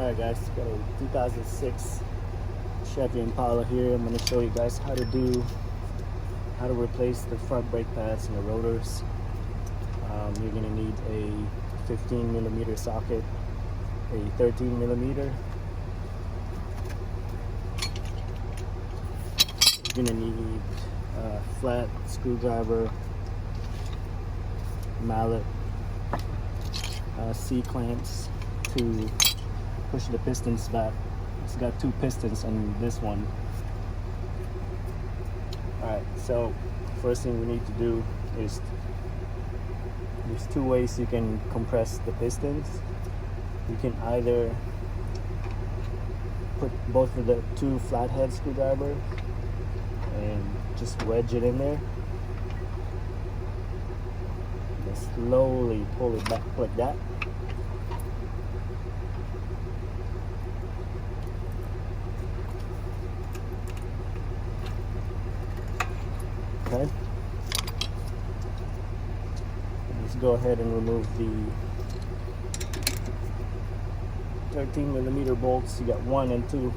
Alright guys, got a 2006 Chevy Impala here. I'm going to show you guys how to replace the front brake pads and the rotors. You're going to need a 15mm socket, a 13mm. You're going to need a flat screwdriver, mallet, C-clamps to push the pistons back. It's got 2 pistons on this one. Alright, so first thing we need to do is, there's 2 ways you can compress the pistons. You can either put both of the 2 flathead screwdriver and just wedge it in there. And slowly pull it back like that. Okay. Let's go ahead and remove the 13mm bolts. You got 1 and 2.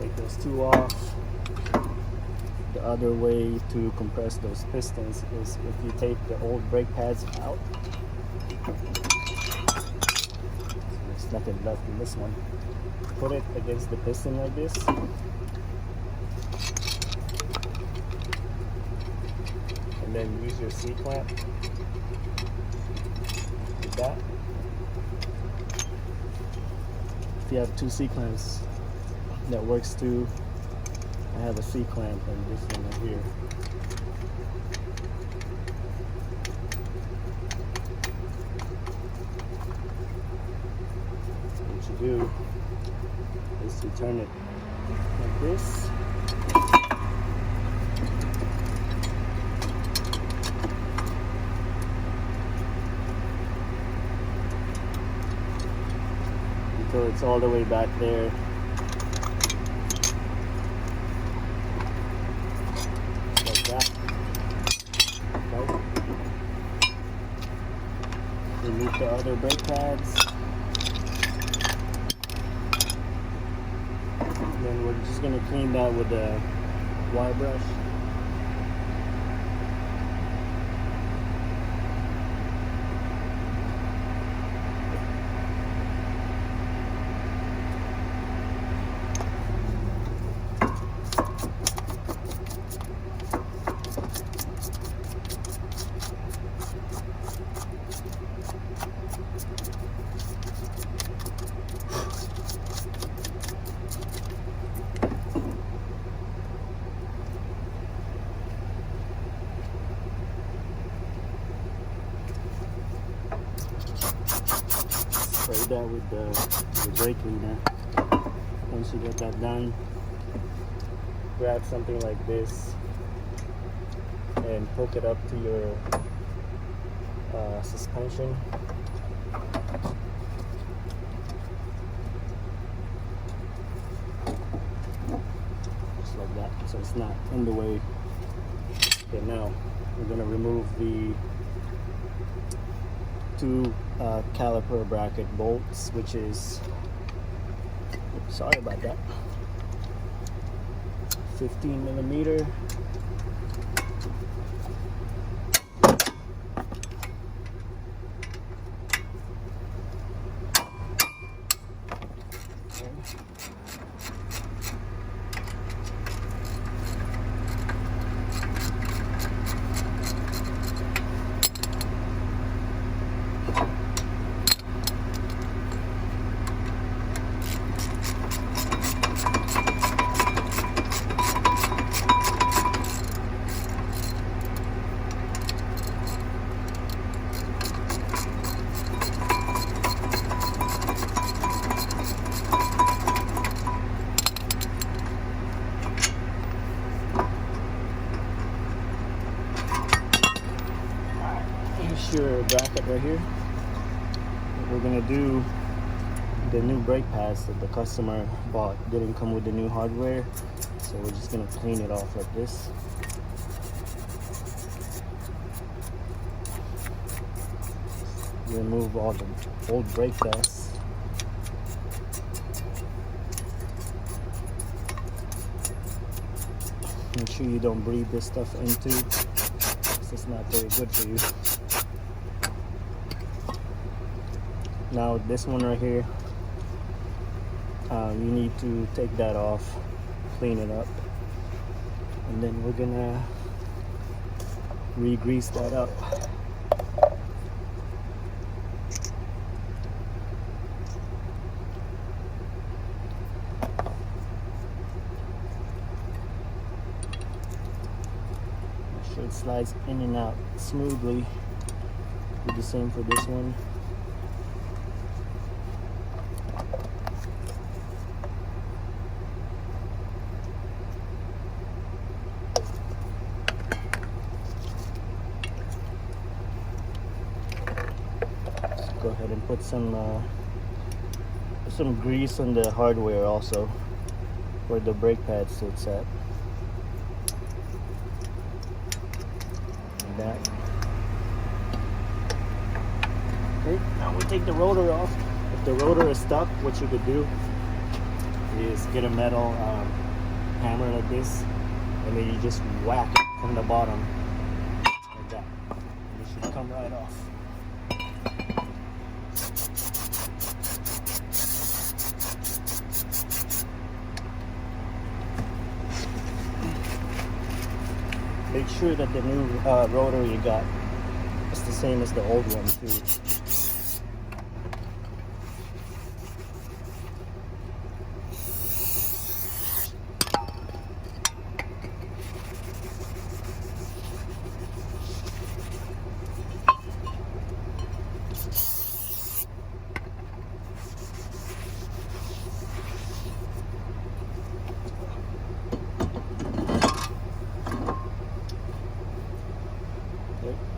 Take those 2 off. The other way to compress those pistons is if you take the old brake pads out. So there's nothing left in this one. Put it against the piston like this. And then use your C-clamp like that. If you have 2 C-clamps, that works too. I have a C-clamp and this one right here. What you do is you turn it like this. Until it's all the way back there. Remove the other brake pads. And then we're just going to clean that with a wire brush. Spray that with the brake cleaner. Once you get that done, grab something like this and hook it up to your suspension. Just like that, so it's not in the way. Okay, now we're going to remove the 2 caliper bracket bolts, which is, sorry about that, 15mm. your bracket right here. We're gonna do the new brake pads that the customer bought. Didn't come with the new hardware, so we're just gonna clean it off like this. Remove all the old brake pads. Make sure you don't breathe this stuff into, because it's not very good for you. Now this one right here, you need to take that off, clean it up, and then we're gonna re-grease that up. Make sure it slides in and out smoothly. Do the same for this one. Go ahead and put some grease on the hardware also, where the brake pad sits at. Like that. Okay, now we take the rotor off. If the rotor is stuck, what you could do is get a metal hammer like this, and then you just whack it from the bottom like that. And it should come right off. Make sure that the new rotor you got is the same as the old one too.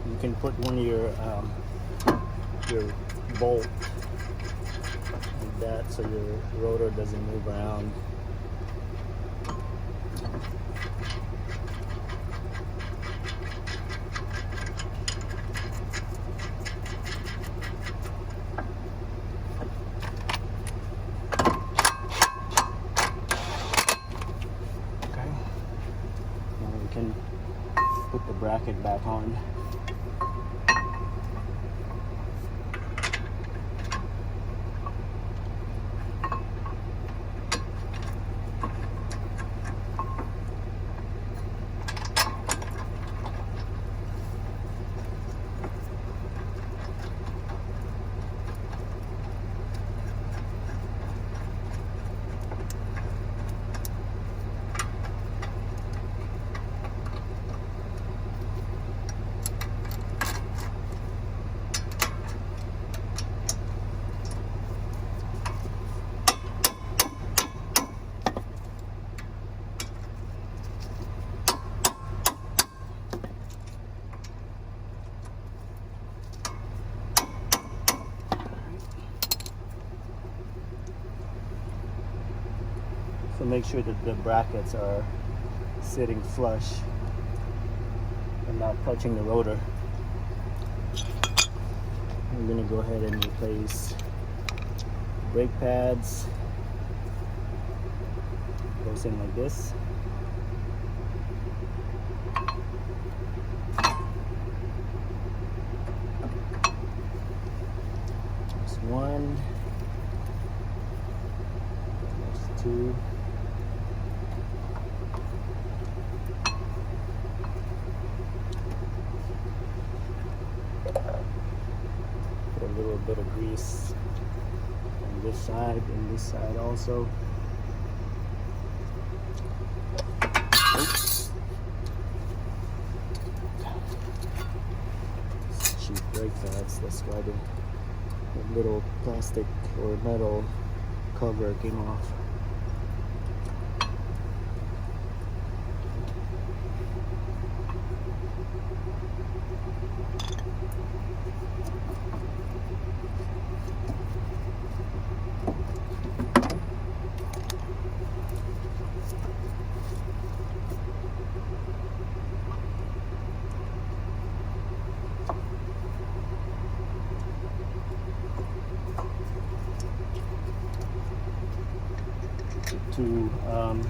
You can put one of your bolt like that, so your rotor doesn't move around. Okay, now we can put the bracket back on. So make sure that the brackets are sitting flush and not touching the rotor. I'm going to go ahead and replace brake pads. Goes in like this. There's one. There's two. Put a little bit of grease on this side and this side also. Oops. Cheap brake pads, that's why the little plastic or metal cover came off. two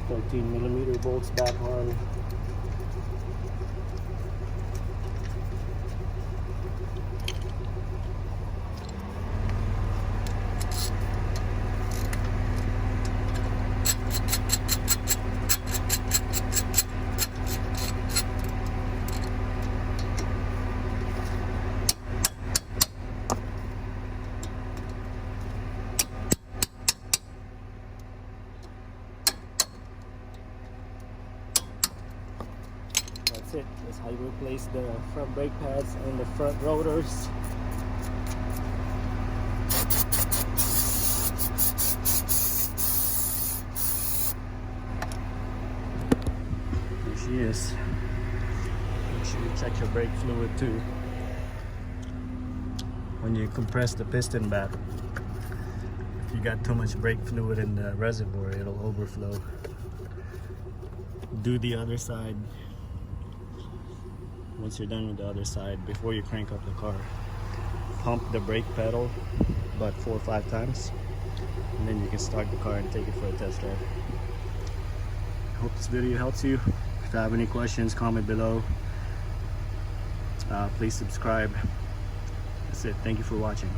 13mm bolts back on. That's it. That's how you replace the front brake pads and the front rotors. Here she is. Make sure you check your brake fluid too. When you compress the piston back, if you got too much brake fluid in the reservoir, it'll overflow. Do the other side. Once you're done with the other side, before you crank up the car, pump the brake pedal about 4 or 5 times, and then you can start the car and take it for a test drive. I hope this video helps you. If you have any questions, comment below. Please subscribe. That's it. Thank you for watching.